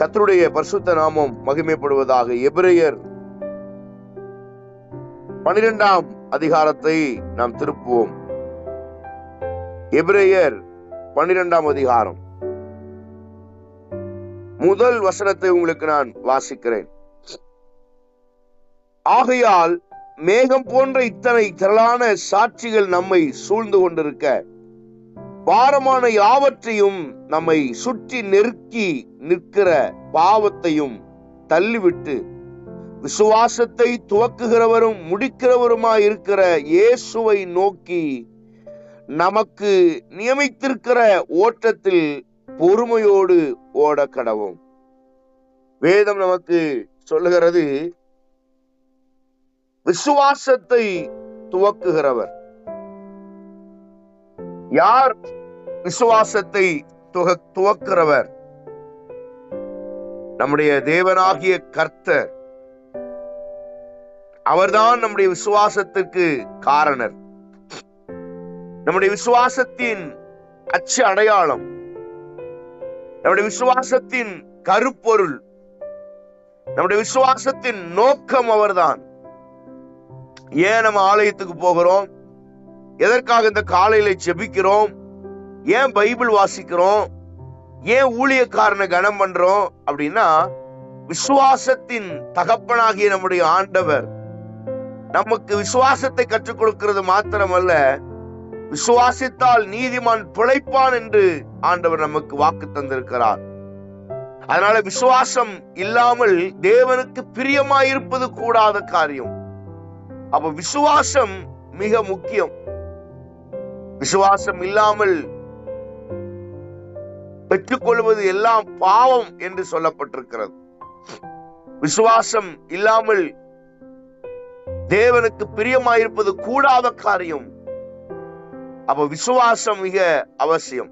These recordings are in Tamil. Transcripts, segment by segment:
கர்த்தருடைய பரிசுத்த நாமம் மகிமைப்படுவதாக. எபிரேயர் 12ஆம் அதிகாரத்தை நாம் திருப்புவோம். எபிரேயர் 12ஆம் அதிகாரம் முதல் வசனத்தை உங்களுக்கு நான் வாசிக்கிறேன். ஆகையால் மேகம் போன்ற இத்தனை திரளான சாட்சிகள் நம்மை சூழ்ந்து கொண்டிருக்க, பாரமான யாவற்றையும் நம்மை சுற்றி நெருக்கி நிற்கிற பாவத்தையும் தள்ளிவிட்டு, விசுவாசத்தை துவக்குகிறவரும் முடிக்கிறவருமாய் இருக்கிற இயேசுவை நோக்கி நமக்கு நியமித்திருக்கிற ஓட்டத்தில் பொறுமையோடு ஓட கடவோம். வேதம் நமக்கு சொல்லுகிறது, விசுவாசத்தை துவக்குகிறவர் யார்? விசுவாசத்தை துவக்குகிறவர் நம்முடைய தேவனாகிய கர்த்தர். அவர்தான் நம்முடைய விசுவாசத்திற்கு காரணர், நம்முடைய விசுவாசத்தின் அச்சு அடையாளம், நம்முடைய விசுவாசத்தின் கருப்பொருள், நம்முடைய விசுவாசத்தின் நோக்கம் அவர்தான். ஏன் நம்ம ஆலயத்துக்கு போகிறோம்? எதற்காக இந்த காலையில ஜெபிக்கிறோம்? ஏன் பைபிள் வாசிக்கிறோம்? ஏன் ஊழியக்காரனை கனம் பண்றோம்? அப்படின்னா, விசுவாசத்தின் தகப்பனாகிய நம்முடைய ஆண்டவர் நமக்கு விசுவாசத்தை கற்றுக் கொடுக்கிறது மாத்திரமல்ல, விசுவாசித்தால் நீதிமான் பிழைப்பான் என்று ஆண்டவர் நமக்கு வாக்கு தந்திருக்கிறார். அதனால விசுவாசம் இல்லாமல் தேவனுக்கு பிரியமாயிருப்பது கூடாத காரியம். அப்ப விசுவாசம் மிக முக்கியம். விசுவாசம் இல்லாமல் பெற்றுக்கொள்வது எல்லாம் பாவம் என்று சொல்லப்பட்டிருக்கிறது. விசுவாசம் இல்லாமல் தேவனுக்கு பிரியமாயிருப்பது கூடாத காரியம். அப்ப விசுவாசம் மிக அவசியம்.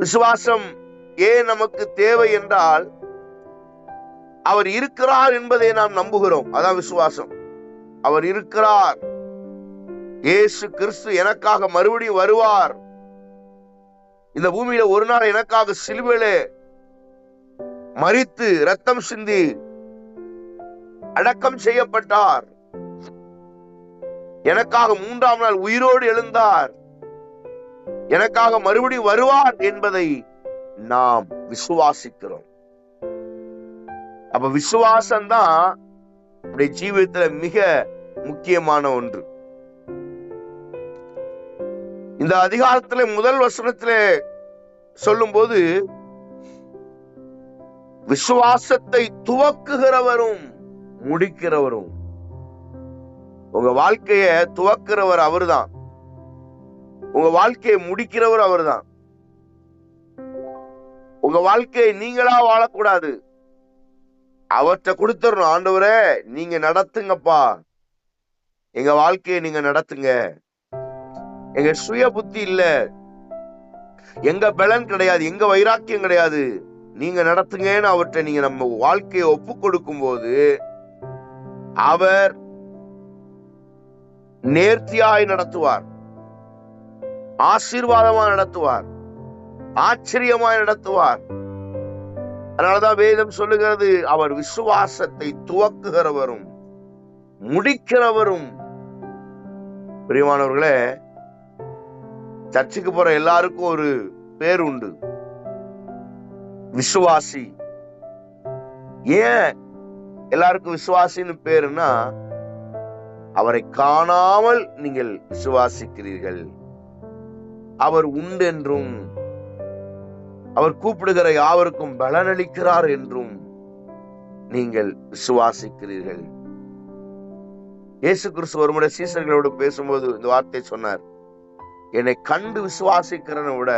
விசுவாசம் ஏன் நமக்கு தேவை என்றால், அவர் இருக்கிறார் என்பதை நாம் நம்புகிறோம். அதான் விசுவாசம். அவர் இருக்கிறார், இயேசு கிறிஸ்து எனக்காக மறுபடியும் வருவார், இந்த பூமியில ஒரு நாள் எனக்காக சிலுவையிலே மரித்து ரத்தம் சிந்தி அடக்கம் செய்யப்பட்டார், எனக்காக 3ஆம் நாள் உயிரோடு எழுந்தார், எனக்காக மறுபடியும் வருவார் என்பதை நாம் விசுவாசிக்கிறோம். அப்ப விசுவாசம் தான் நம்முடைய ஜீவிதத்துல மிக முக்கியமான ஒன்று. இந்த அதிகாரத்திலே முதல் வசனத்திலே சொல்லும் போது, விசுவாசத்தை துவக்குகிறவரும் முடிக்கிறவரும். உங்க வாழ்க்கைய துவக்கிறவர் அவர்தான், உங்க வாழ்க்கையை முடிக்கிறவர் அவர்தான். உங்க வாழ்க்கையை நீங்களா வாழக்கூடாது, அவற்றை கொடுத்துடணும். ஆண்டவரே நீங்க நடத்துங்கப்பா, எங்க வாழ்க்கையை நீங்க நடத்துங்க, எங்க சுய புத்தி இல்ல, எங்க பலன் கிடையாது, எங்க வைராக்கியம் கிடையாது, நீங்க நடத்துங்கன்னு அவற்றை நீங்க நம்ம வாழ்க்கையை ஒப்பு கொடுக்கும் போது அவர் நேர்த்தியாய் நடத்துவார், ஆசீர்வாதமாய் நடத்துவார், ஆச்சரியமாய் நடத்துவார். அதனாலதான் வேதம் சொல்லுகிறது, அவர் விசுவாசத்தை துவக்குகிறவரும் முடிக்கிறவரும். பிரியமானவர்களே, சர்ச்சுக்கு போற எல்லாருக்கும் ஒரு பேர் உண்டு, விசுவாசி. ஏன் எல்லாருக்கும் விசுவாசின்னு பேருன்னா, அவரை காணாமல் நீங்கள் விசுவாசிக்கிறீர்கள், அவர் உண்டென்றும், அவர் கூப்பிடுகிற யாவருக்கும் பலனளிக்கிறார் என்றும் நீங்கள் விசுவாசிக்கிறீர்கள். இயேசு கிறிஸ்து ஒருமுறை சீசர்களோடு பேசும்போது இந்த வார்த்தை சொன்னார், என்னை கண்டு விசுவாசிக்கிறவனை விட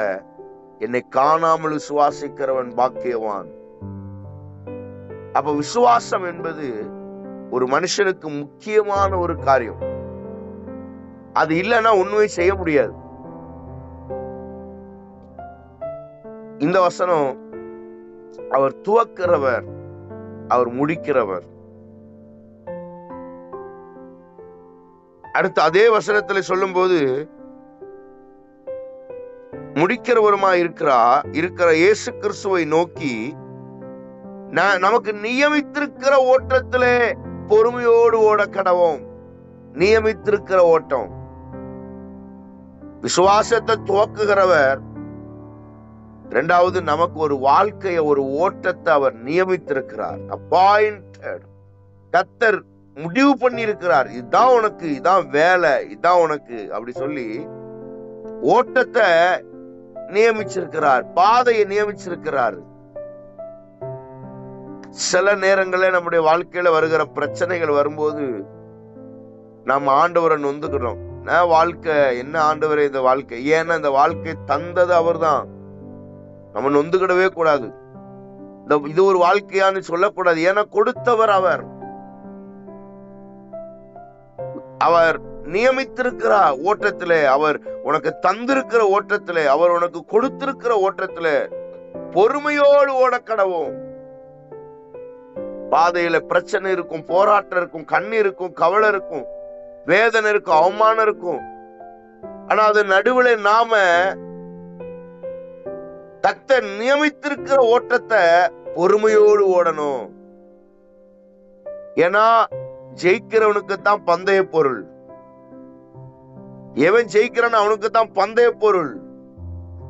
என்னை காணாமல் விசுவாசிக்கிறவன் பாக்கியவான். அப்ப விசுவாசம் என்பது ஒரு மனுஷனுக்கு முக்கியமான ஒரு காரியம். அது இல்லைன்னா ஒண்ணுமே செய்ய முடியாது. இந்த வசனம், அவர் துவக்கிறவர், அவர் முடிக்கிறவர். அடுத்து அதே வசனத்துல சொல்லும் போது, முடிக்கிறவருமா இருக்கிற இயேசு கிறிஸ்துவை நோக்கி நமக்கு நியமித்திருக்கிற ஓட்டத்திலே பொறுமையோடு ஓட கடவோம். நியமித்திருக்கிற ஓட்டம். விசுவாசத்தை துவக்குகிறவர். இரண்டாவது, நமக்கு ஒரு வாழ்க்கைய, ஒரு ஓட்டத்தை அவர் நியமித்திருக்கிறார். அப்பாயிண்டட். கர்த்தர் முடிவு பண்ணி இருக்கிறார். இதுதான் உனக்கு, இதான் வேலை, இதான் உனக்கு அப்படி சொல்லி ஓட்டத்தை நியமிச்சிருக்கிறார். பாதையை நியமிச்சிருக்கிறார். சில நேரங்களில் நம்முடைய வாழ்க்கையில வருகிற பிரச்சனைகள் வரும்போது நம்ம ஆண்டவரை நொந்துக்கிறோம். வாழ்க்கை என்ன ஆண்டவரே இந்த வாழ்க்கை? ஏன்னா இந்த வாழ்க்கை தந்தது அவர் தான். நம்ம நொந்துக்கிடவே கூடாது. இது ஒரு வாழ்க்கையான்னு சொல்லக்கூடாது. ஏன்னா கொடுத்தவர் அவர். அவர் நியமித்திருக்கிறார் ஓட்டத்திலே. அவர் உனக்கு தந்திருக்கிற ஓட்டத்திலே, அவர் உனக்கு கொடுத்திருக்கிற ஓட்டத்திலே பொறுமையோடு ஓட கடவோம். பாதையில பிரச்சனை இருக்கும், போராட்டம் இருக்கும், கண்ணீர் இருக்கும், கவலை இருக்கும், வேதனை இருக்கும், அவமானம் இருக்கும். ஆனா அது நடுவில் நாம கர்த்தர் நியமித்திருக்கிற ஓட்டத்தை பொறுமையோடு ஓடணும். ஏன்னா ஜெயிக்கிறவனுக்கு தான் பந்தய பொருள். எவன் ஜெயிக்கிறான் அவனுக்கு தான் பந்தய பொருள்,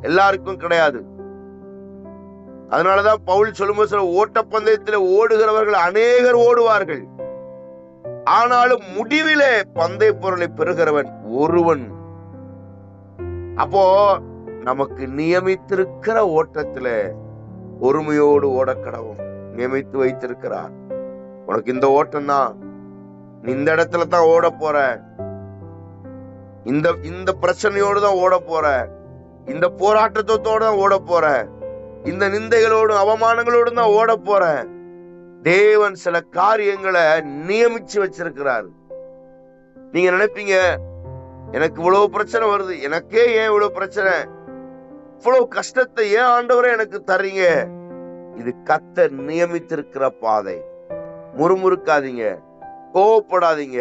எல்லாருக்கும் கிடையாது. அதனாலதான் பவுல் சொல்லும்போது, ஓட்ட பந்தயத்தில் ஓடுகிறவர்கள் அநேகர் ஓடுவார்கள், ஆனாலும் முடிவிலே பந்தய பொருளை பெறுகிறவன் ஒருவன். அப்போ நமக்கு நியமித்திருக்கிற ஓட்டத்துல பொறுமையோடு ஓட கடவும் நியமித்து வைத்திருக்கிறார். உனக்கு இந்த ஓட்டம் தான், நீ இந்த இடத்துல தான் ஓட போற, இந்த பிரச்சனையோடு தான் ஓட போற, இந்த போராட்டத்தோடு தான் ஓட போற, இந்த நிந்தைகளோடும் அவமானங்களோடு தான் ஓட போற. தேவன் சில காரியங்களை நியமிச்சு வச்சிருக்கிறார். நீங்க நினைப்பீங்க, எனக்கு இவ்வளவு பிரச்சனை வருது, எனக்கே ஏன் இவ்வளவு பிரச்சனை, இவ்வளவு கஷ்டத்தை ஏன் ஆண்டவரே எனக்கு தர்றீங்க? இது கர்த்தர் நியமித்திருக்கிற பாதை. முறுமுறுக்காதீங்க, கோவப்படாதீங்க.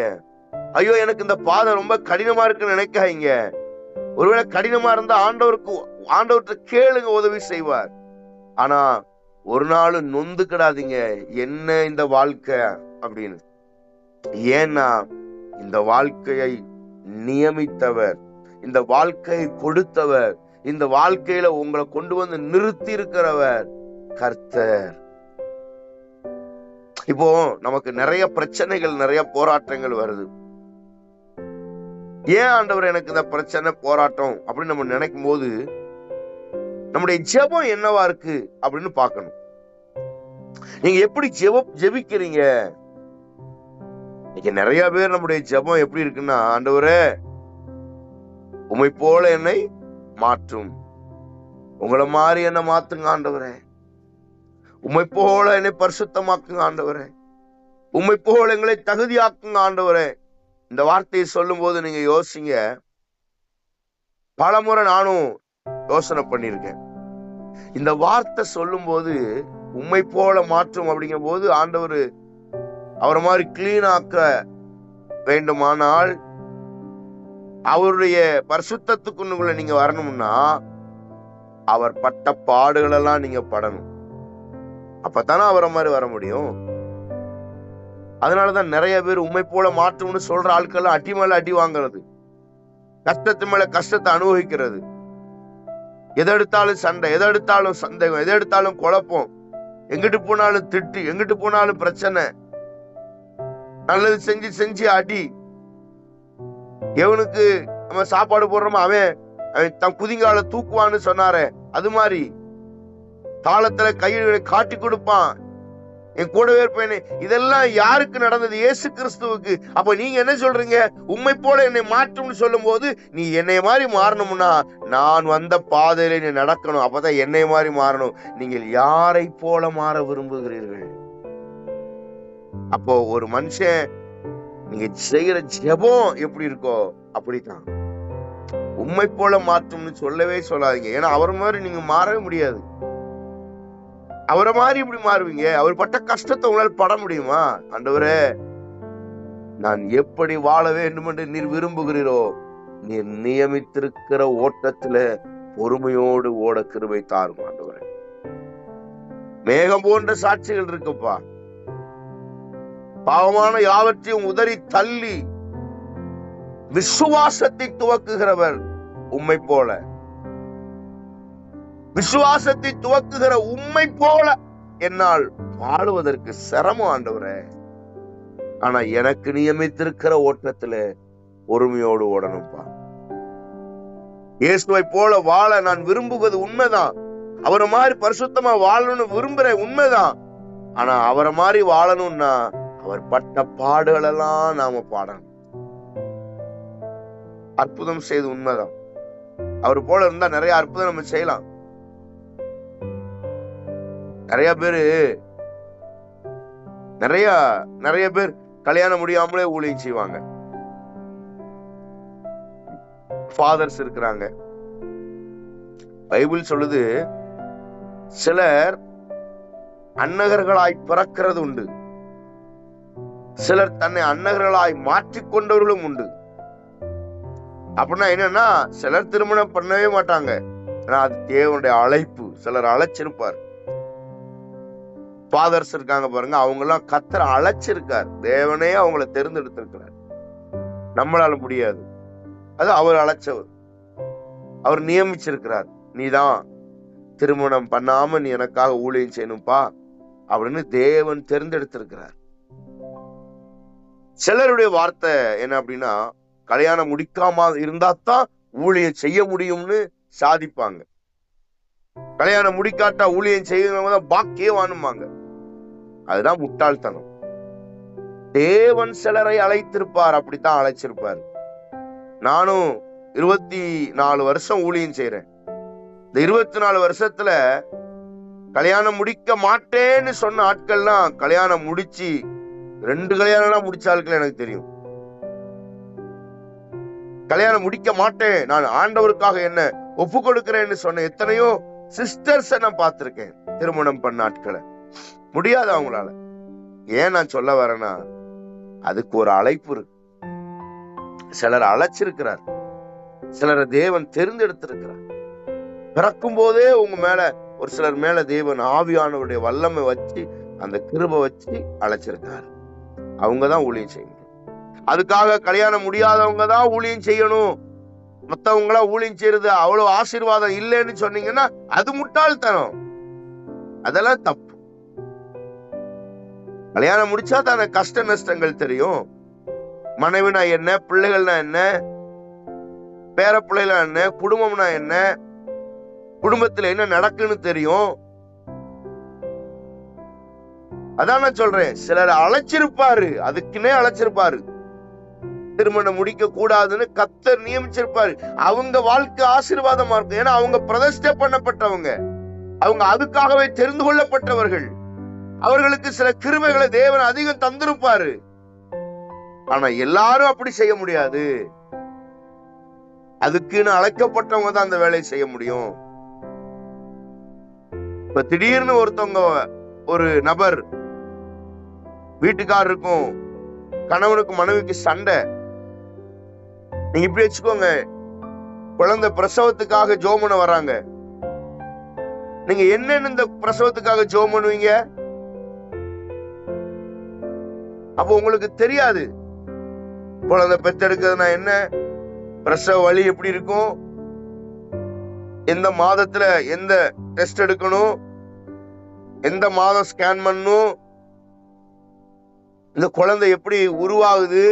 ஐயோ எனக்கு இந்த பாதை ரொம்ப கடினமா இருக்குன்னு நினைக்காதீங்க. ஒருவேளை கடினமா இருந்தா ஆண்டவர்கிட்ட கேளுங்க, உதவி செய்வார். ஆனா ஒரு நாள் நொந்துக்கிடாதீங்க, என்ன இந்த வாழ்க்கை அப்படின்னு. ஏன்னா இந்த வாழ்க்கையை நியமித்தவர், இந்த வாழ்க்கையை கொடுத்தவர், இந்த வாழ்க்கையில உங்களை கொண்டு வந்து நிறுத்தி இருக்கிறவர் கர்த்தர். இப்போ நமக்கு நிறைய பிரச்சனைகள், நிறைய போராட்டங்கள் வருது. ஏன் ஆண்டவர் எனக்கு இந்த பிரச்சனை, போராட்டம் அப்படின்னு நம்ம நினைக்கும் போது நம்முடைய ஜெபம் என்னவா இருக்கு அப்படின்னு பார்க்கணும். நீங்க எப்படி ஜெபிக்கிறீங்க? இன்னைக்கு நிறைய பேர் நம்முடைய ஜெபம் எப்படி இருக்குன்னா, ஆண்டவரே உம்மை போல என்னை மாற்றும், உங்களை மாதிரி என்ன மாத்துங்க ஆண்டவரே, உம்மை போல என்னை பரிசுத்தமாக்குங்க ஆண்டவரே, உம்மை போல எங்களை தகுதியாக்குங்க ஆண்டவரே. இந்த வார்த்தையை சொல்லும் போது நீங்க யோசிங்க. பலமுறை நானும் யோசனை பண்ணிருக்கேன். இந்த வார்த்தை சொல்லும் போது உம்மை போல மாற்றும் அப்படிங்கும் போது ஆண்டவர் அவரை மாதிரி கிளீன் ஆக்க வேண்டுமானால், அவருடைய பரிசுத்தத்துக்குள்ள நீங்க வரணும்னா அவர் பட்ட பாடுகள் எல்லாம் நீங்க படணும். அப்பதானே அவரை மாதிரி வர முடியும். அதனாலதான் நிறைய பேர் உம்மை போல மாற்றும்னு சொல்ற ஆட்கள் அடி மேல அடி வாங்குறது, கஷ்டத்து மேல கஷ்டத்தை அனுபவிக்கிறது, எதை எடுத்தாலும் சண்டை, எதை எடுத்தாலும் சந்தேகம், எதை எடுத்தாலும் குழப்பம், எங்கிட்டு போனாலும் திட்டு, எங்கிட்டு போனாலும் பிரச்சனை, நல்லது செஞ்சு செஞ்சு அடி. எவனுக்கு நம்ம சாப்பாடு போடுறோமோ அவன் தன் குதிங்கால தூக்குவான்னு சொன்னாரே, அது மாதிரி தாளத்துல கையை காட்டி கொடுப்பான், என் கூடவே இருப்பேனே. இதெல்லாம் யாருக்கு நடந்தது? இயேசு கிறிஸ்துவுக்கு. அப்ப நீங்க என்ன சொல்றீங்க? உம்மை போல என்னை மாற்றும்னு சொல்லும் போது, நீ என்னை மாதிரி மாறணும்னா நான் வந்த பாதையில நீ நடக்கணும், அப்பதான் என்னை மாதிரி மாறணும். நீங்கள் யாரை போல மாற விரும்புகிறீர்கள்? அப்போ ஒரு மனுஷன் நீங்க செய்யற ஜெபம் எப்படி இருக்கோ அப்படித்தான். உம்மை போல மாற்றும்னு சொல்லவே சொல்லாதீங்க. ஏன்னா அவர் மாதிரி நீங்க மாறவே முடியாது. அவரை மாதிரி இப்படி மாறுவீங்க? அவர் பட்ட கஷ்டத்தை உங்களால் பட முடியுமா? ஆண்டவரே, நான் எப்படி வாழ வேண்டும் என்று நீர் விரும்புகிறீரோ, நீர் நியமித்திருக்கிற ஓட்டத்துல பொறுமையோடு ஓட கிருபை தாரும் ஆண்டவரே. மேகம் போன்ற சாட்சிகள் இருக்குப்பா. பாவமான யாவற்றையும் உதறி தள்ளி விசுவாசத்தை துவக்குகிறவர் உம்மை போல, விசுவாசத்தை துவக்குகிற உம்மை போல என்னால் வாழுவதற்கு சிரமம் ஆண்டவரே. ஆனா எனக்கு நியமித்திருக்கிற ஓட்டத்துல பொறுமையோடு ஓடணும்பா. இயேசுவை போல வாழ நான் விரும்புவது உண்மைதான். அவரை மாதிரி பரிசுத்தமா வாழணும்னு விரும்புறேன், உண்மைதான். ஆனா அவரை மாதிரி வாழணும்னா அவர் பட்ட பாடுகள் எல்லாம் நாம பாடணும். அற்புதம் செய்து உண்மைதான். அவர் போல இருந்தா நிறைய அற்புதம் நம்ம செய்யலாம். நிறைய பேர் கல்யாணம் முடியாமலே ஊழியம் செய்வாங்க. ஃபாதர்ஸ் இருக்கிறாங்க. பைபிள் சொல்லுது, சிலர் அன்னகர்களாய் பிறக்கிறது உண்டு, சிலர் தன்னை அன்னகர்களாய் மாற்றிக்கொண்டவர்களும் உண்டு. அப்படின்னா என்னன்னா, சிலர் திருமணம் பண்ணவே மாட்டாங்க. அது தேவனுடைய அழைப்பு. சிலர் அழைச்சிருப்பார். ஃபாதர்ஸ் இருக்காங்க பாருங்க, அவங்க எல்லாம் கர்த்தர் அழைச்சிருக்கார். தேவனே அவங்களை தேர்ந்தெடுத்திருக்கிறார். நம்மளால முடியாது. அது அவர் அழைச்சவர், அவர் நியமிச்சிருக்கிறார். நீதான் திருமணம் பண்ணாம நீ எனக்காக ஊழியம் செய்யணும்பா அப்படின்னு தேவன் தேர்ந்தெடுத்திருக்கிறார். சிலருடைய வார்த்தை என்ன அப்படின்னா, கல்யாணம் முடிக்காம இருந்தாத்தான் ஊழியம் செய்ய முடியும்னு சாதிப்பாங்க. கல்யாணம் முடிக்காட்டா ஊழியம் செய்யறவங்க பாக்கியவானுமாங்க. அதுதான் முட்டாள்தனம். தேவன் சிலரை அழைத்திருப்பார், அப்படித்தான் அழைச்சிருப்பார். நானும் 24 வருஷம் ஊழியம் செய்யறேன். இந்த 24 வருஷத்துல கல்யாணம் முடிக்க மாட்டேன்னு சொன்ன ஆட்கள்லாம் கல்யாணம் முடிச்சு 2 கல்யாணம் முடிச்ச ஆட்கள் எனக்கு தெரியும். கல்யாணம் முடிக்க மாட்டேன், நான் ஆண்டவருக்காக என்ன ஒப்பு கொடுக்கிறேன்னு சொன்ன எத்தனையோ சிஸ்டர்ஸ் நான் பார்த்திருக்கேன். திருமணம் பண்ண ஆட்களை முடியாது அவங்களால. ஏன் நான் சொல்ல வரேன்னா, அதுக்கு ஒரு அழைப்பு இருக்கு. சிலர் அழைச்சிருக்கிறார், சிலரை தேவன் தேர்ந்தெடுத்திருக்கிறார். பிறக்கும் போதே உங்க மேல ஒரு சிலர் மேல தேவன் ஆவியானவருடைய வல்லமை வச்சு அந்த கிருபை வச்சு அழைச்சிருக்காரு. அவங்கதான் ஊழியம் செய்யணும். அதுக்காக கல்யாணம் முடியாதவங்க தான் ஊழியம் செய்யணும், மத்தவங்களா ஊழியம் செய்யறது அவ்வளவு ஆசீர்வாதம் இல்லைன்னு சொன்னீங்கன்னா அது முட்டாள்தனம். அதெல்லாம் தப்பு. கல்யாணம் முடிச்சா தானே கஷ்ட நஷ்டங்கள் தெரியும். மனைவினா என்ன, பிள்ளைகள்னா என்ன, பேர பிள்ளைகளா என்ன, குடும்பம்னா என்ன, குடும்பத்துல என்ன நடக்குன்னு தெரியும். அதான் நான் சொல்றேன், சிலர் அழைச்சிருப்பாரு, அதுக்குன்னே அழைச்சிருப்பாரு. திருமணம் முடிக்க கூடாதுன்னு கர்த்தர் நியமிச்சிருப்பாரு. அவங்க வாழ்க்கை ஆசீர்வாதமா இருக்கும். ஏன்னா அவங்க பிரதிஷ்டை பண்ணப்பட்டவங்க, அவங்க அதுக்காகவே தெரிந்து கொள்ளப்பட்டவர்கள். அவர்களுக்கு சில கிருபைகளை தேவன் அதிகம் தந்திருப்பாரு. ஆனா எல்லாரும் அப்படி செய்ய முடியாது. அதுக்குன்னு அழைக்கப்பட்டவங்க தான் அந்த வேலையை செய்ய முடியும். இப்ப திடீர்னு ஒருத்தவங்க, ஒரு நபர், வீட்டுக்காரருக்கும் கணவனுக்கும் மனைவிக்கு சண்டை. நீங்க இப்படி வச்சுக்கோங்க, குழந்தை பிரசவத்துக்காக ஜெபம் பண்ண வராங்க. நீங்க என்னன்னு இந்த பிரசவத்துக்காக ஜெபம் பண்ணுவீங்க? அப்போ உங்களுக்கு தெரியாது குழந்தை பெற்றெடுக்கிறதுனா என்ன, பிரசவ வலி எப்படி இருக்கும், எந்த மாதத்துல எந்த டெஸ்ட் எடுக்கணும், எந்த மாதம் ஸ்கேன் பண்ணணும், இந்த குழந்தை எப்படி உருவாகுது,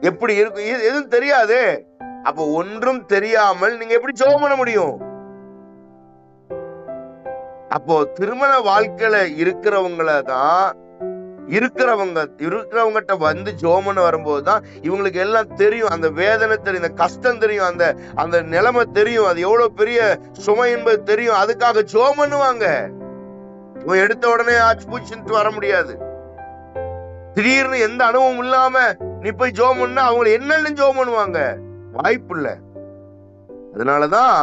எப்படி இருக்கும், எதுவும் தெரியாது. அப்போ ஒன்றும் தெரியாமல் நீங்க எப்படி ஜெபம் பண்ண முடியும்? அப்போ திருமண வாழ்க்கையில இருக்கிறவங்கிட்ட வந்து ஜெபம் பண்ண வரும்போதுதான் இவங்களுக்கு எல்லாம் தெரியும். அந்த வேதனை தெரியும், அந்த கஷ்டம் தெரியும், அந்த நிலைமை தெரியும், அது எவ்வளவு பெரிய சுமை என்பது தெரியும். அதுக்காக ஜெபம் பண்ணுவாங்க. இவன் எடுத்த உடனே ஆச்சு பூச்சிட்டு வர முடியாது. திடீர்னு எந்த அனுபவம் இல்லாம நீ போய் ஜெபம் பண்ணா அவங்க என்னன்னு ஜெபம் பண்ணுவாங்க? வாய்ப்பு இல்ல. அதனாலதான்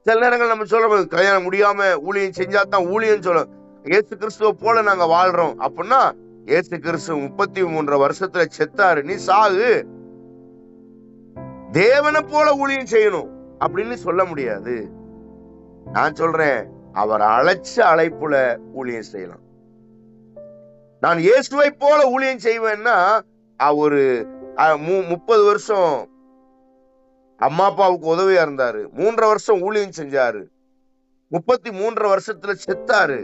சில நேரங்கள் நம்ம சொல்றோம், கல்யாணம் முடியாம ஊழியம் செஞ்சாதான் ஊழியம் சொல்லும். இயேசு கிறிஸ்துவ போல நாங்க வாழ்றோம் அப்படின்னா, இயேசு கிறிஸ்து 33 வருஷத்துல செத்தாரு, நீ சாகு. தேவனை போல ஊழியம் செய்யணும். அப்படின்னு சொல்ல முடியாது. நான் சொல்றேன், அவர் அழைச்ச அழைப்புல ஊழியம் செய்யலாம். நான் இயேசுவை போல ஊழியம் செய்வேன்னா, ஒரு 30 வருஷம் அம்மா அப்பாவுக்கு உதவியா இருந்தாரு, 3.5 வருஷம் ஊழியம் செஞ்சாரு, 33 வருஷத்துல செத்தாரு.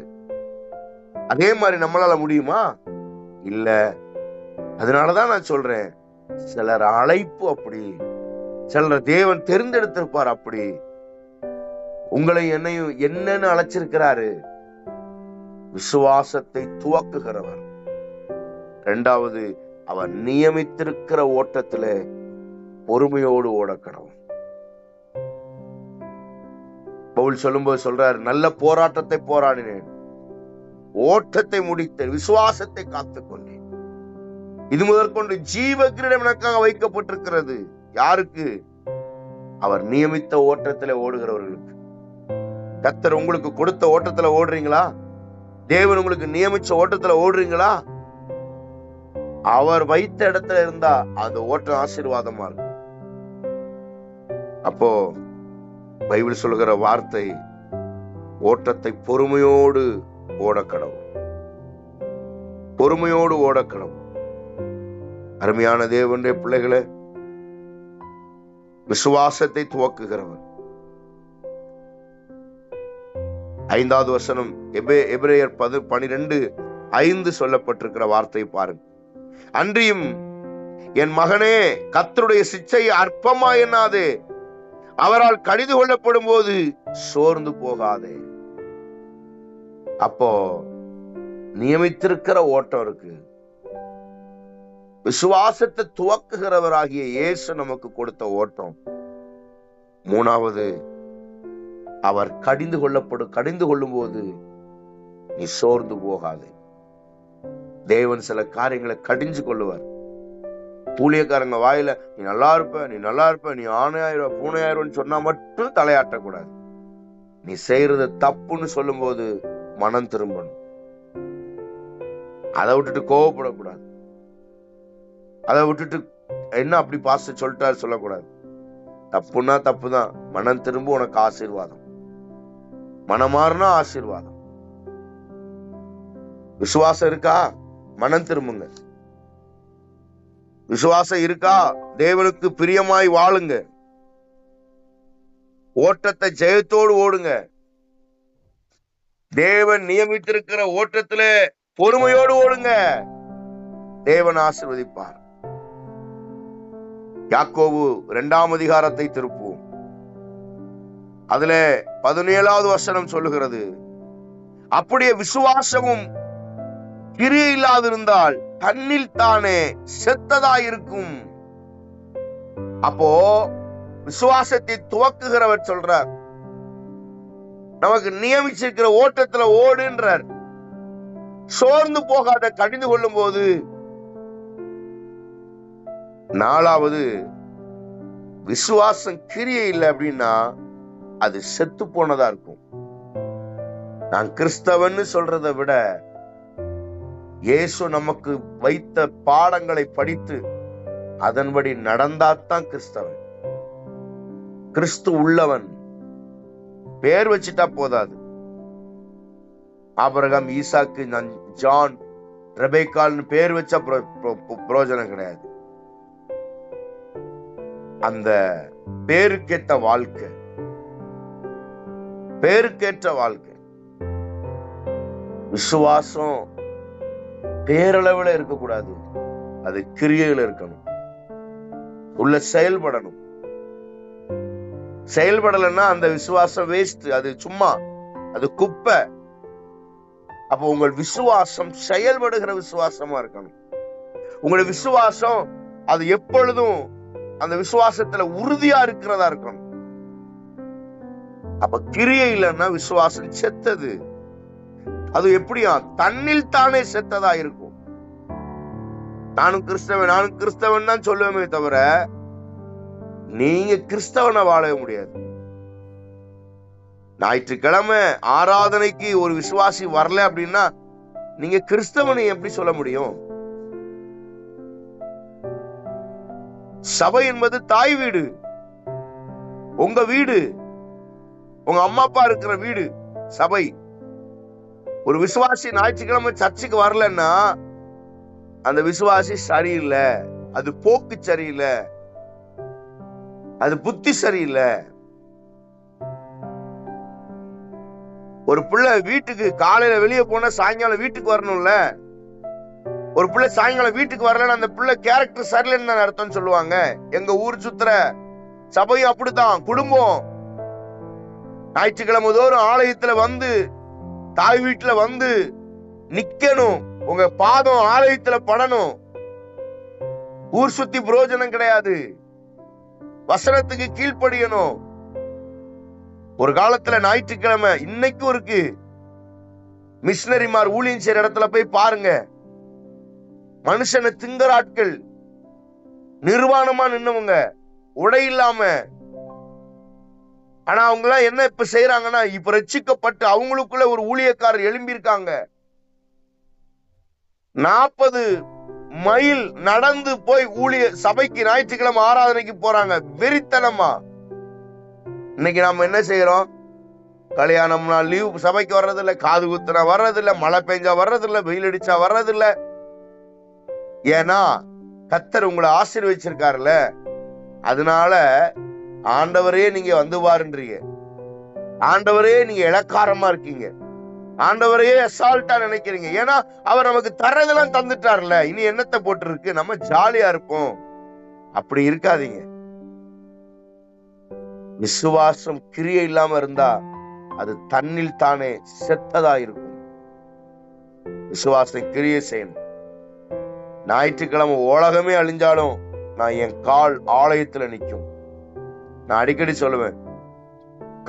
அதே மாதிரி நம்மளால முடியுமா? இல்ல. அதனாலதான் நான் சொல்றேன், சிலர் அழைப்பு அப்படி, சிலர் தேவன் தெரிந்தெடுத்திருப்பார் அப்படி. உங்களை என்னையும் என்னன்னு அழைச்சிருக்கிறாரு? விசுவாசத்தை துவக்குகிறவர். 2வது, அவர் நியமித்திருக்கிற ஓட்டத்துல பொறுமையோடு ஓடக்கணும். பவுல் சொல்லும்போது சொல்றாரு, நல்ல போராட்டத்தை போராடினேன், ஓட்டத்தை முடித்தேன், விசுவாசத்தை காத்துக்கொண்டேன். இது முதற்கொண்டு ஜீவ கிரீடம் எனக்காக வைக்கப்பட்டிருக்கிறது. யாருக்கு? அவர் நியமித்த ஓட்டத்துல ஓடுகிறவர்களுக்கு. கர்த்தர் உங்களுக்கு கொடுத்த ஓட்டத்துல ஓடுறீங்களா? தேவன் உங்களுக்கு நியமிச்ச ஓட்டத்துல ஓடுறீங்களா? அவர் வைத்த இடத்துல இருந்தா அந்த ஓட்டம் ஆசீர்வாதமா இருக்கும். அப்போ பைபிள் சொல்லுகிற வார்த்தை, ஓட்டத்தை பொறுமையோடு ஓடக்கணும், பொறுமையோடு ஓடக்கணும். அருமையான தேவனுடைய பிள்ளைகளே, விசுவாசத்தை துவக்குகிறவர். 5வது வசனம், எபிரேயர் 12:5 சொல்லப்பட்டிருக்கிற வார்த்தை பாருங்க. அன்றியும் என் மகனே, கர்த்தருடைய சிட்சையை அற்பமா எண்ணாதே, அவரால் கடிந்து கொள்ளப்படும் போது சோர்ந்து போகாதே. அப்போ நியமித்திருக்கிற ஓட்டம் இருக்கு. விசுவாசத்தை துவக்குகிறவராகிய இயேசு நமக்கு கொடுத்த ஓட்டம். 3வது, அவர் கடிந்து கொள்ளும் போது நீ சோர்ந்து போகாதே. தேவன் சில காரியங்களை கடிஞ்சு கொள்ளுவார். ஊழியக்காரங்க வாயில நீ நல்லா இருப்ப, நீ நல்லா இருப்ப, நீ ஆணையாயிருவ பூனையாயிருவன்னு சொன்னா மட்டும் தலையாட்டக்கூடாது. நீ செய்யறது தப்புன்னு சொல்லும் போது மனம் திரும்பணும். அதை விட்டுட்டு கோவப்படக்கூடாது. அதை விட்டுட்டு என்ன அப்படி பாஸ்டர் சொல்லிட்டாரு சொல்லக்கூடாது. தப்புன்னா தப்புதான், மனம் திரும்ப, உனக்கு ஆசீர்வாதம். மனமாறுனா ஆசீர்வாதம். விசுவாசம் இருக்கா? மனம் திரும்புங்க. விசுவாசம் இருக்கா? தேவனுக்கு பிரியமாய் வாழுங்க. ஓட்டத்தை ஜெயத்தோடு ஓடுங்க. தேவன் நியமித்திருக்கிற ஓட்டத்துல பொறுமையோடு ஓடுங்க. தேவன் ஆசீர்வதிப்பார். யாக்கோபு 2ஆம் அதிகாரத்தை திருப்புவோம். அதுல 17வது வசனம் சொல்லுகிறது, அப்படியே விசுவாசமும் கிரியை இல்லாதிருந்தால் தன்னில் தானே செத்ததாயிருக்கும். அப்போ விசுவாசத்தை துவக்குகிறவர் சொல்றார், நமக்கு நியமிச்சிருக்கிற ஓட்டத்துல ஓடுன்றார். சோர்ந்து போகாத, கடிந்து கொள்ளும் போது. 4வது, விசுவாசம் கிரியை இல்லை அப்படின்னா அது செத்து போனதா இருக்கும். நான் கிறிஸ்தவன்னு சொல்றதை விட இயேசு நமக்கு வைத்த பாடங்களை படித்து அதன்படி நடந்தாத்தான் கிறிஸ்தவன். கிறிஸ்து உள்ளவன். பேர் வச்சுட்டா போதாது. ஆபிரகாம், ஈசாக்கு, ஜான், ரெபேக்கால்னு பேர் வச்ச பிரயோஜனம் கிடையாது. அந்த பேருக்கேற்ற வாழ்க்கை, பேருக்கேற்ற வாழ்க்கை. விசுவாசம் பேரளவுல இருக்கக்கூடாது, அது கிரியையில இருக்கணும். உள்ள செயல்படணும். செயல்படலைன்னா அந்த விசுவாசம் வேஸ்ட், அது சும்மா, அது குப்பை. அப்போ உங்கள் விசுவாசம் செயல்படுகிற விசுவாசமா இருக்கணும். உங்களுடைய விசுவாசம் அது எப்பொழுதும் அந்த விசுவாசத்துல உறுதியா இருக்கிறதா இருக்கணும். அப்ப கிரியை இல்லைன்னா விசுவாசம் செத்தது. அது எப்படியா? தன்னில் தானே செத்ததா இருக்கும். நானும் கிறிஸ்தவன் தான் சொல்லுவேமே தவிர நீங்க கிறிஸ்தவனை வாழவே முடியாது. ஞாயிற்றுக்கிழமை ஆராதனைக்கு ஒரு விசுவாசி வரல அப்படின்னா நீங்க கிறிஸ்தவனை எப்படி சொல்ல முடியும்? சபை என்பது தாய் வீடு. உங்க வீடு, உங்க அம்மா அப்பா இருக்கிற வீடு சபை. ஒரு விசுவாசி ஞாயிற்றுக்கிழமை சர்ச்சுக்கு வரலன்னா அந்த விசுவாசி சரியில்லை, அது போக்கு சரியில்லை, அது புத்தி சரியில்லை. ஒரு பிள்ளை வீட்டுக்கு காலையில வெளியே போனா சாயங்காலம் வீட்டுக்கு வரணும்ல. ஒரு பிள்ளை சாயங்காலம் வீட்டுக்கு வரலன்னு அந்த பிள்ளை கேரக்டர் சரியில்லைன்னு அர்த்தம் சொல்லுவாங்க. எங்க ஊர் சுத்துற சபையும் அப்படித்தான், குடும்பம். ஞாயிற்றுக்கிழமை தோறும் ஆலயத்துல வந்து, தாய் வீட்டுல வந்து நிக்கணும், உங்க பாதம் ஆலயத்துல படணும். ஊர் சுத்தி பிரயோஜனம் கிடையாது, வசனத்துக்கு கீழ்ப்படியணும். ஒரு காலத்துல ஞாயிற்றுக்கிழமை, இன்னைக்கும் இருக்கு, மிஷினரிமார் ஊழியம் செய்யற இடத்துல போய் பாருங்க, மனுஷனை திங்கற ஆட்கள், நிர்வாணமா நின்னவங்க, உடை இல்லாம. ஆனா அவங்க எல்லாம் என்ன இப்ப செய்யறாங்கன்னா, இப்ப ரட்சிக்கப்பட்டு அவங்களுக்குள்ள ஒரு ஊழியக்காரர் எழும்பியிருக்காங்க. 40 மைல் நடந்து போய் ஊழிய சபைக்கு ஞாயிற்றுக்கிழமை ஆராதனைக்கு போறாங்க, வெறித்தனமா. இன்னைக்கு நாம என்ன செய்யறோம்? கல்யாணம்னா லீவ் சபைக்கு வர்றதில்ல, காது குத்துனா வர்றதில்ல, மழை பெஞ்சா வர்றதில்ல, வெயில் அடிச்சா வர்றதில்ல. ஏன்னா கர்த்தர் உங்களை ஆசீர்வதிச்சிருக்காருல்ல. அதனால ஆண்டவரே நீங்க வந்து பாருன்றீங்க, ஆண்டவரே நீங்க இளக்காரமா இருக்கீங்க, ஆண்டவரே அசால்ட்டா நினைக்கிறீங்க. ஏன்னா அவர் நமக்கு தர்றதெல்லாம் தந்துட்டார்ல, இனி என்னத்தை போட்டு இருக்கு, நம்ம ஜாலியா இருப்போம். அப்படி இருக்காதீங்க. விசுவாசம் கிரியை இல்லாம இருந்தா அது தன்னில் தானே செத்ததா இருக்கும். விசுவாசம் கிரியை செய்யணும். ஞாயிற்றுக்கிழமை உலகமே அழிஞ்சாலும் நான் என் கால் ஆலயத்துல நிற்கும். நான் அடிக்கடி சொல்லுவேன்,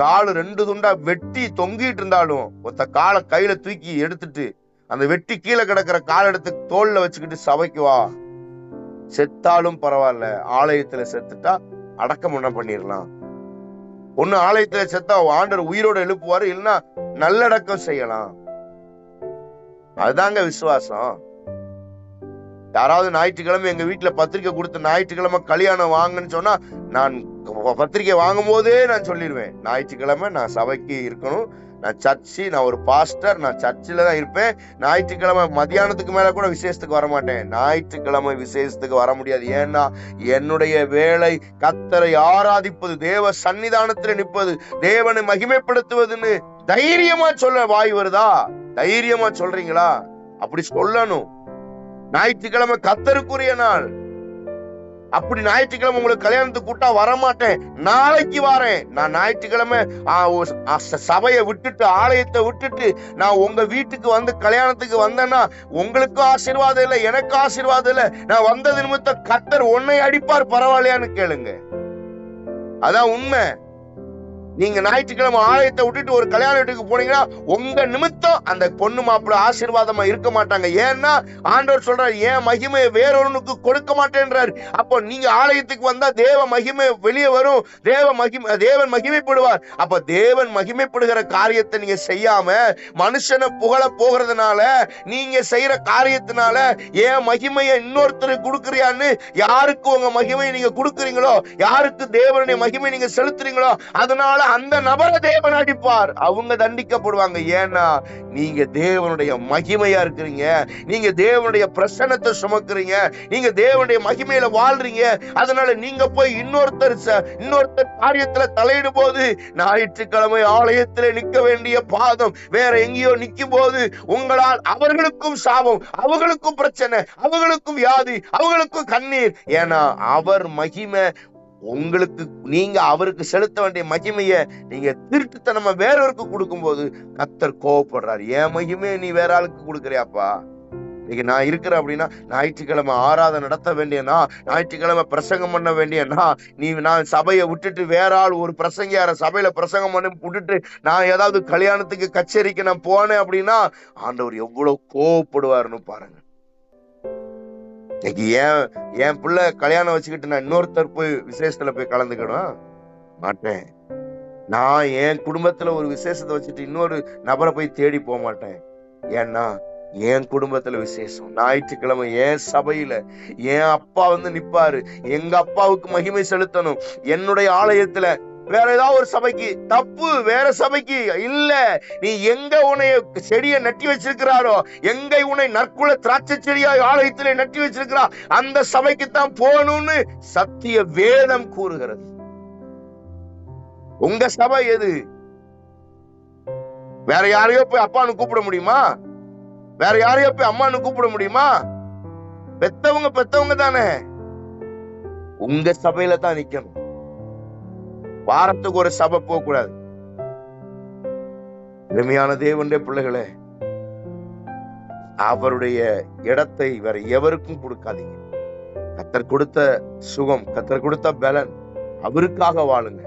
கால் 2 துண்டா வெட்டி தொங்கிட்டு இருந்தாலும் ஒருத்த காலை கையில தூக்கி எடுத்துட்டு அந்த வெட்டி கீழே கிடக்கிற கால் எடுத்து தோல்ல வச்சுக்கிட்டு சபைக்கு வா. செத்தாலும் பரவாயில்ல, ஆலயத்துல செத்துட்டா அடக்கம் என்ன பண்ணிடலாம். ஒண்ணு ஆலயத்துல செத்தா ஆண்டவர் உயிரோட எழுப்புவாரு, இல்லைன்னா நல்லடக்கம் செய்யலாம். அதுதாங்க விசுவாசம். யாராவது ஞாயிற்றுக்கிழமை எங்க வீட்டுல பத்திரிக்கை கொடுத்து ஞாயிற்றுக்கிழமை கல்யாணம் வாங்கன்னு சொன்னா, நான் பத்திரிக்கை வாங்கும் போதே நான் சொல்லிடுவேன், ஞாயிற்றுக்கிழமை நான் சபைக்கு இருக்கணும், நான் சர்ச்சு, நான் ஒரு பாஸ்டர், நான் சர்ச்சில் தான் இருப்பேன். ஞாயிற்றுக்கிழமை மத்தியானத்துக்கு மேல கூட விசேஷத்துக்கு வர மாட்டேன். ஞாயிற்றுக்கிழமை விசேஷத்துக்கு வர முடியாது. ஏன்னா என்னுடைய வேலை கர்த்தரை ஆராதிப்பது, தேவ சன்னிதானத்தில் நிற்பது, தேவனை மகிமைப்படுத்துவதுன்னு தைரியமா சொல்ல வாய் வருதா? தைரியமா சொல்றீங்களா? அப்படி சொல்லணும். ஞாயிற்றுக்கிழமை கர்த்தருக்குரிய நாள். அப்படி ஞாயிற்றுக்கிழமை உங்களுக்கு கல்யாணத்துக்கு கூட்டா வரமாட்டேன், நாளைக்கு வரேன். நான் ஞாயிற்றுக்கிழமை சபையை விட்டுட்டு, ஆலயத்தை விட்டுட்டு நான் உங்க வீட்டுக்கு வந்து கல்யாணத்துக்கு வந்தேன்னா உங்களுக்கும் ஆசீர்வாதம் இல்லை, எனக்கு ஆசீர்வாதம் இல்லை. நான் வந்தது நிமித்தம் கர்த்தர் உன்னை அடிப்பார், பரவாயில்லையான்னு கேளுங்க. அதான் உண்மை. நீங்க ஞாயிற்றுக்கிழமை ஆலயத்தை விட்டுட்டு ஒரு கல்யாண வீட்டுக்கு போனீங்கன்னா உங்க நிமித்தம் அந்த பொண்ணு மாப்பிள்ளை ஆசீர்வாதமா இருக்க மாட்டாங்க. ஏன்னா ஆண்டவர் சொல்றாரு, ஏன் மகிமையை வேறொருனுக்கு கொடுக்க மாட்டேன்றாரு. அப்போ நீங்க ஆலயத்துக்கு வந்தா தேவ மகிமை வெளியே வரும், தேவன் மகிமைப்படுவார். அப்ப தேவன் மகிமைப்படுகிற காரியத்தை நீங்க செய்யாம மனுஷனை புகழ போகிறதுனால, நீங்க செய்யற காரியத்தினால ஏன் மகிமையை இன்னொருத்தருக்கு கொடுக்குறியான்னு, யாருக்கு உங்க மகிமையை நீங்க கொடுக்குறீங்களோ, யாருக்கு தேவனுடைய மகிமை நீங்க செலுத்துறீங்களோ, அதனால அந்த நபரை தேவன் அடிப்பார், அவங்க தண்டிக்கப்படுவாங்க. ஏன்னா நீங்க தேவனுடைய மகிமையா இருக்கிறீங்க, நீங்க தேவனுடைய பிரசன்னத்தை சுமக்குறீங்க, நீங்க தேவனுடைய மகிமையில வாழ்றீங்க. அதனால நீங்க போய் இன்னொருத்தர் காரியத்துல தலையிடும் போது, ஞாயிற்றுக்கிழமை ஆலயத்துல நிக்க வேண்டிய பாதம் வேற எங்கேயோ நிக்கும் போது உங்களால் அவர்களுக்கும் சாபம், அவர்களுக்கும் பிரச்சனை, அவர்களுக்கும் வியாதி, அவர்களுக்கும் கண்ணீர். ஏன்னா அவர் மகிமை உங்களுக்கு, நீங்க அவருக்கு செலுத்த வேண்டிய மகிமையை நீங்க திருட்டுத்தனமா வேறொருக்கு கொடுக்கும் போது கர்த்தர் கோவப்படுறாரு. என் மகிமையை நீ வேற ஆளுக்கு கொடுக்குறியாப்பா? இன்னைக்கு நான் இருக்கிறேன் அப்படின்னா ஞாயிற்றுக்கிழமை ஆராதனை நடத்த வேண்டியனா, ஞாயிற்றுக்கிழமை பிரசங்கம் பண்ண வேண்டியனா, நான் சபையை விட்டுட்டு வேற ஆள் ஒரு பிரசங்கியார சபையில பிரசங்கம் பண்ணி விட்டுட்டு நான் ஏதாவது கல்யாணத்துக்கு கச்சேரிக்கு நான் போனேன் அப்படின்னா ஆண்டவர் எவ்வளவு கோவப்படுவாருன்னு பாருங்க. இன்னைக்கு என் பிள்ளை கல்யாணம் வச்சுக்கிட்டு நான் இன்னொருத்தர் போய் விசேஷத்துல போய் கலந்துக்கணும் மாட்டேன். நான் என் குடும்பத்துல ஒரு விசேஷத்தை வச்சுட்டு இன்னொரு நபரை போய் தேடி போக மாட்டேன். ஏன்னா என் குடும்பத்துல விசேஷம். ஞாயிற்றுக்கிழமை என் சபையில என் அப்பா வந்து நிப்பாரு, எங்க அப்பாவுக்கு மகிமை செலுத்தணும். என்னுடைய ஆலயத்துல வேற ஏதாவது ஒரு சபைக்கு, தப்பு வேற சபைக்கு இல்ல. நீ எங்க உன்னை செடியை நட்டி வச்சிருக்கிறாரோ, எங்க உன்னை நற்குல திராட்சை செடியாய் ஆலயத்திலே நட்டி வச்சிருக்கிறா, அந்த சபைக்கு தான் போகணும்னு சத்திய வேதம் கூறுகிறது. உங்க சபை எது? வேற யாரையோ போய் அப்பான்னு கூப்பிட முடியுமா? வேற யாரையோ போய் அம்மான்னு கூப்பிட முடியுமா? பெத்தவங்க தானே. உங்க சபையில தான் நிக்கணும். வாரத்துக்கு ஒரு சபை போக கூடாது. எளிமையான தேவனுடைய பிள்ளைகளே, அவருடைய இடத்தை வேற எவருக்கும் கொடுக்காதீங்க. கர்த்தர் கொடுத்த சுகம், கர்த்தர் கொடுத்த பலன், அவருக்காக வாழுங்க.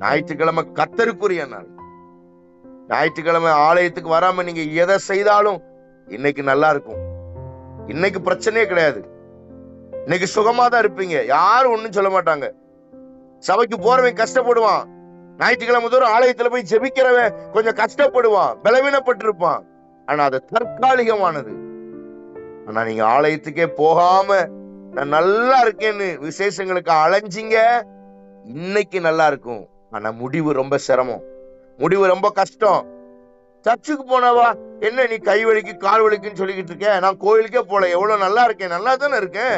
ஞாயிற்றுக்கிழமை கர்த்தருக்குரிய நாள். ஞாயிற்றுக்கிழமை ஆலயத்துக்கு வராம நீங்க எதை செய்தாலும் இன்னைக்கு நல்லா இருக்கும். இன்னைக்கு பிரச்சனையே கிடையாது. இன்னைக்கு சுகமா தான் இருப்பீங்க. யாரும் ஒண்ணும் சொல்ல மாட்டாங்க. சபைக்கு போறவன் கஷ்டப்படுவான். ஞாயிற்றுக்கிழமை தோறும் ஆலயத்துல போய் ஜெபிக்கிறவன் கொஞ்சம் கஷ்டப்படுவான், பலவீனப்பட்டிருப்பான். ஆனா அது தற்காலிகமானது. ஆனா நீங்க ஆலயத்துக்கே போகாம நான் நல்லா இருக்கேன்னு விசேஷங்களுக்கு அலைஞ்சிங்க, இன்னைக்கு நல்லா இருக்கும். ஆனா முடிவு ரொம்ப சிரமம், முடிவு ரொம்ப கஷ்டம். சர்ச்சுக்கு போனவா என்ன நீ கை வலிக்கு கால் வலிக்குன்னு சொல்லிக்கிட்டு இருக்க? நான் கோயிலுக்கே போல, எவ்வளவு நல்லா இருக்கேன், நல்லா தானே இருக்கேன்.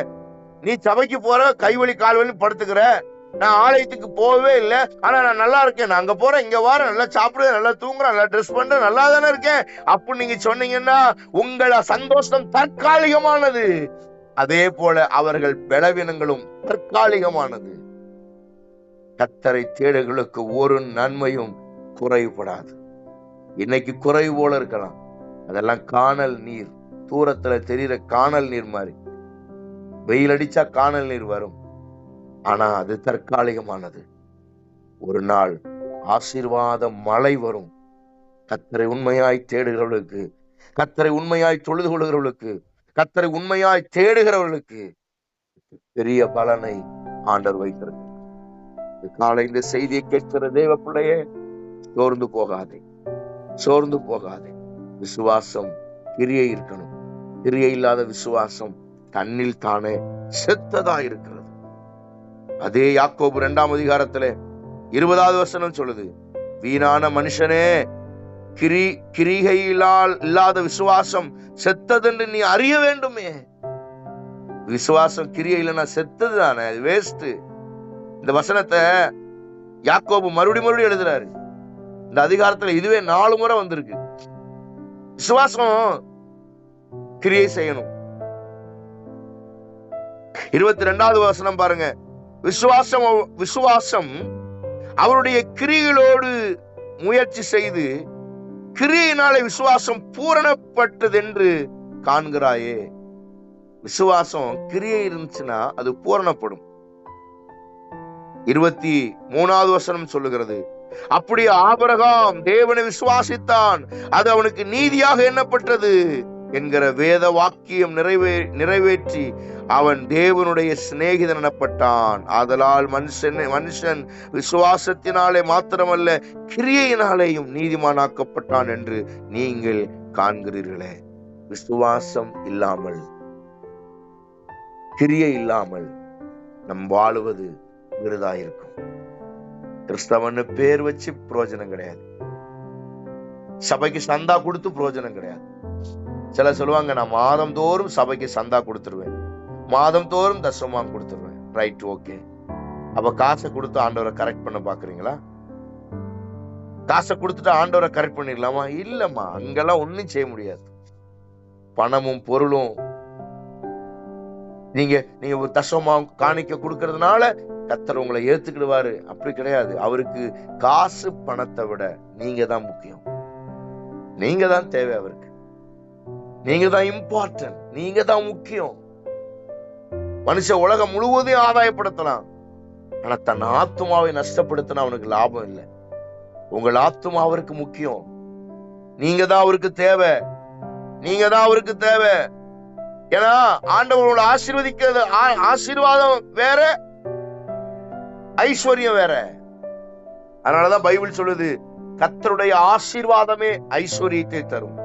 நீ சபைக்கு போற, கை வலி கால் வலி படுத்துக்கிற. நான் ஆலயத்துக்கு போகவே இல்லை, ஆனா நான் நல்லா இருக்கேன், நான் அங்க போறேன், இங்க வரேன், நல்லா சாப்பிடுறேன், நல்லா தூங்குறேன், நல்லா ட்ரெஸ் பண்றேன், நல்லா தானே இருக்கேன் அப்படின்னு நீங்க சொன்னீங்கன்னா உங்கள சந்தோஷம் தற்காலிகமானது. அதே போல அவர்கள் பலவீனங்களும் தற்காலிகமானது. கர்த்தரை தேடுகளுக்கு ஒரு நன்மையும் குறைவுபடாது. இன்னைக்கு குறைவு போல இருக்கலாம், அதெல்லாம் காணல் நீர், தூரத்துல தெரிகிற காணல் நீர் மாதிரி. வெயில் அடிச்சா காணல் நீர் வரும், ஆனா அது தற்காலிகமானது. ஒரு நாள் ஆசீர்வாத மழை வரும். கர்த்தரை உண்மையாய் தேடுகிறவர்களுக்கு, கர்த்தரை உண்மையாய் தொழுது கொள்கிறவர்களுக்கு, கர்த்தரை உண்மையாய் தேடுகிறவர்களுக்கு பெரிய பலனை ஆண்டவர் வைத்திருக்கிறார். காலை இந்த செய்தியை கேட்கிற தேவ பிள்ளையே, சோர்ந்து போகாதே, சோர்ந்து போகாதே. விசுவாசம் கிரியை இருக்கணும். கிரியை இல்லாத விசுவாசம் தன்னில் தானே செத்ததா இருக்கிறது. அதே யாக்கோபு 2ஆம் அதிகாரத்துல 20வது வசனம் சொல்லுது, வீணான மனுஷனே, கிரிகையிலால் இல்லாத விசுவாசம் செத்ததென்று நீ அறிய வேண்டுமே. விசுவாசம் கிரியை இல்லைன்னா செத்தது தானே, வேஸ்ட். இந்த வசனத்தை யாக்கோபு மறுபடியும் எழுதுறாரு. இந்த அதிகாரத்துல இதுவே 4 முறை வந்திருக்கு. விசுவாசம் கிரியை செய்யணும். 22வது வசனம் பாருங்க, விசுவாசம் அவருடைய கிரியைகளோடு முயற்சி செய்து கிரியினாலே விசுவாசம் பூரணப்பட்டது என்று காண்கிறாயே. விசுவாசம் கிரியை இருந்துச்சுன்னா அது பூரணப்படும். 23வது வசனம் சொல்லுகிறது, அப்படி ஆபிரகாம் தேவனை விசுவாசித்தான், அது அவனுக்கு நீதியாக எண்ணப்பட்டது என்கிற வேத வாக்கியம் நிறைவேற்றி அவன் தேவனுடைய சிநேகிதன் எனப்பட்டான். ஆதலால் மனுஷன் விசுவாசத்தினாலே மாத்திரமல்ல கிரியையினாலேயும் நீதிமானாக்கப்பட்டான் என்று நீங்கள் காண்கிறீர்களே. விசுவாசம் இல்லாமல், கிரியை இல்லாமல் நம் வாழுவது விருதாயிருக்கும். கிறிஸ்தவன்னு பேர் வச்சு பிரயோஜனம் கிடையாது. சபைக்கு சந்தா கொடுத்து பிரயோஜனம் கிடையாது. சில சொல்லுவாங்க, நான் மாதம் தோறும் சபைக்கு சந்தா கொடுத்துருவேன், மாதம் தோறும் தசமாம் கொடுத்துருவேன். Right, okay. அப்ப காசை கொடுத்து ஆண்டவரை கரெக்ட் பண்ண பாக்குறீங்களா? காசை கொடுத்துட்டு ஆண்டவரை கரெக்ட் பண்ணிடலாமா? இல்லம்மா, அங்கெல்லாம் ஒன்னும் செய்ய முடியாது. பணமும் பொருளும் நீங்க தசமா காணிக்க கொடுக்கறதுனால கர்த்தர் உங்களை ஏத்துக்கிடுவாரு, அப்படி கிடையாது. அவருக்கு காசு பணத்தை விட நீங்க தான் முக்கியம். நீங்க தான் தேவை அவருக்கு. நீங்க தான் இம்பார்ட்டன்ட், நீங்க தான் முக்கியம். மனுஷன் உலகம் முழுவதையும் ஆதாயப்படுத்தலாம், ஆனா தன் ஆத்மாவை நஷ்டப்படுத்தினா அவனுக்கு லாபம் இல்லை. உங்கள் ஆத்மா அவருக்கு முக்கியம். நீங்க தான் அவருக்கு தேவை, நீங்க தான் அவருக்கு தேவை. ஏன்னா ஆண்டவரோட ஆசீர்வதிக்கிறது, ஆசீர்வாதம் வேற, ஐஸ்வர்யம் வேற. அதனாலதான் பைபிள் சொல்லுது, கர்த்தருடைய ஆசீர்வாதமே ஐஸ்வர்யத்தை தரும்.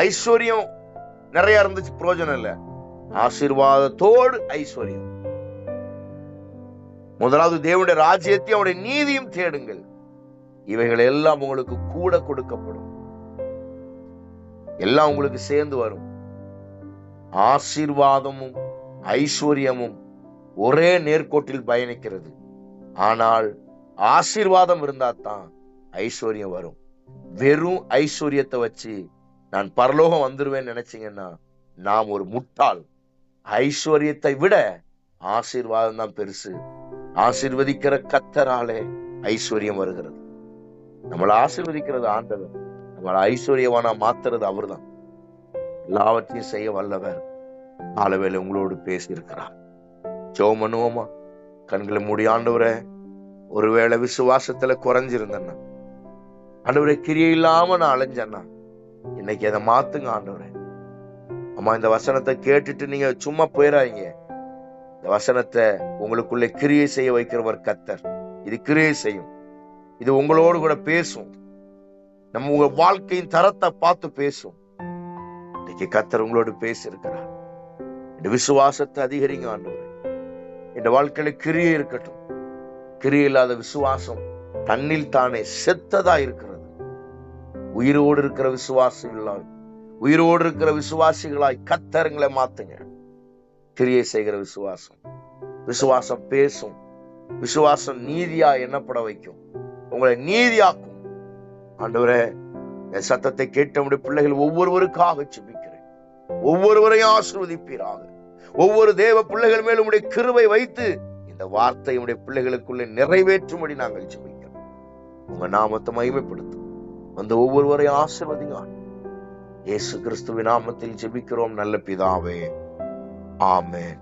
ஐஸ்வர்யம் நிறைய இருந்துச்சு பிரயோஜனம் இல்ல, ஆசீர்வாதத்தோடு ஐஸ்வர்யம். முதலாவது தேவனுடைய ராஜ்யத்தையும் அவருடைய நீதியும் தேடுங்கள், இவைகள் எல்லாம் உங்களுக்கு கூட கொடுக்கப்படும். எல்லாம் உங்களுக்கு சேர்ந்து வரும். ஆசீர்வாதமும் ஐஸ்வர்யமும் ஒரே நேர்கோட்டில் பயணிக்கிறது. ஆனால் ஆசீர்வாதம் இருந்தா தான் ஐஸ்வர்யம் வரும். வெறும் ஐஸ்வர்யத்தை வச்சு நான் பரலோகம் வந்துருவேன்னு நினைச்சீங்கன்னா நாம் ஒரு முட்டாள். ஐஸ்வர்யத்தை விட ஆசீர்வாதம் தான் பெருசு. ஆசீர்வதிக்கிற கர்த்தராலே ஐஸ்வர்யம் வருகிறது. நம்மளை ஆசீர்வதிக்கிறது ஆண்டவர், நம்மளை ஐஸ்வர்யவானா மாத்துறது அவர்தான். எல்லாவற்றையும் செய்ய வல்லவர். காலவேளை உங்களோடு பேசி இருக்கிறார். ஜெபம் பண்ணுவோமா? கண்களை மூடி, ஆண்டவரே, ஒருவேளை விசுவாசத்துல குறைஞ்சிருந்தேன்னா, ஆண்டவரே, கிரியை இல்லாம நான் அலைஞ்சேன்னா இன்னைக்கு அதை மாத்துங்க ஆண்டவரே. அம்மா, இந்த வசனத்தை கேட்டுட்டு நீங்க சும்மா போயிடாதீங்க. இந்த வசனத்தை உங்களுக்குள்ளே கிரியை செய்ய வைக்கிறவர் கர்த்தர். இது கிரியை செய்யும். இது உங்களோடு கூட பேசும். நம்ம உங்க வாழ்க்கையின் தரத்தை பார்த்து பேசும். இன்னைக்கு கர்த்தர் உங்களோடு பேசி இருக்கிறார். இந்த விசுவாசத்தை அதிகரிங்க ஆண்டவரே. இந்த வாழ்க்கையில கிரியை இருக்கட்டும். கிரியை இல்லாத விசுவாசம் தன்னில் தானே செத்ததா இருக்கிறது. உயிரோடு இருக்கிற விசுவாசிகளாய், உயிரோடு இருக்கிற விசுவாசிகளாய் கர்த்தர்களை மாத்துங்க. கிரியை செய்கிற விசுவாசம். விசுவாசம் பேசும். விசுவாசம் நீதியா எண்ணப்பட வைக்கும். உங்களை நீதியாக்கும். ஆண்டவரே, என் சத்தத்தை கேட்ட பிள்ளைகள் ஒவ்வொருவருக்காக ஜெபிக்கிறேன். ஒவ்வொருவரையும் ஆசீர்வதிப்பீராக. ஒவ்வொரு தேவ பிள்ளைகள் மேலும் உடைய கிருபை வைத்து இந்த வார்த்தை உடைய பிள்ளைகளுக்குள்ளே நிறைவேற்றும்படி நாங்கள் ஜெபிக்கிறோம். உங்க நாமத்தை மகிமைப்படுத்தும். அந்த ஒவ்வொருவரையும் ஆசீர்வதிங்க. இயேசு கிறிஸ்துவின் நாமத்தில் ஜெபிக்கிறோம் நல்ல பிதாவே, ஆமென்.